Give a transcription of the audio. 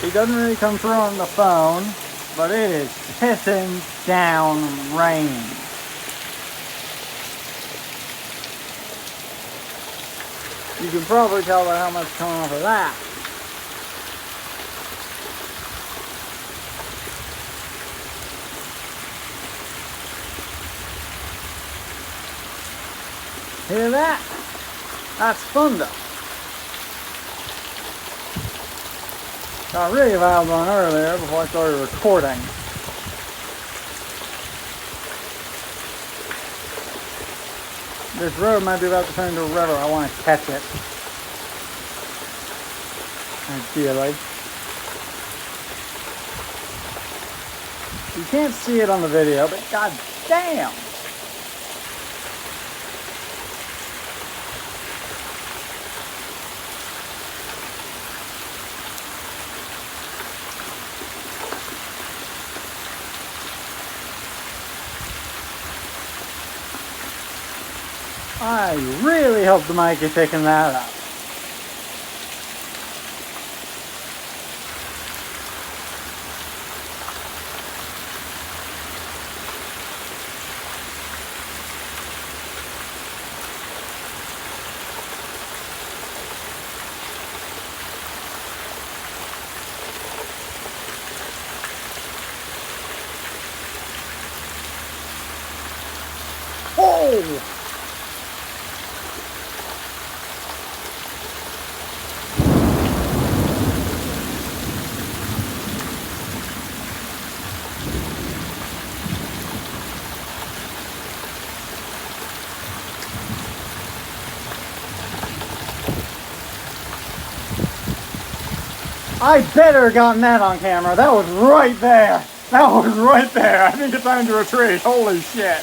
He doesn't really come through on the phone, but it is pissing down rain. You can probably tell by how much coming off of that. Hear that? That's thunder. I really valved one earlier before I started recording. This road might be about to turn into a river. I want to catch it. Ideally. You can't see it on the video, but god damn! I really hope the mic is picking that up. Oh! I better have gotten that on camera. That was right there. That was right there. I think it's under a tree. Holy shit.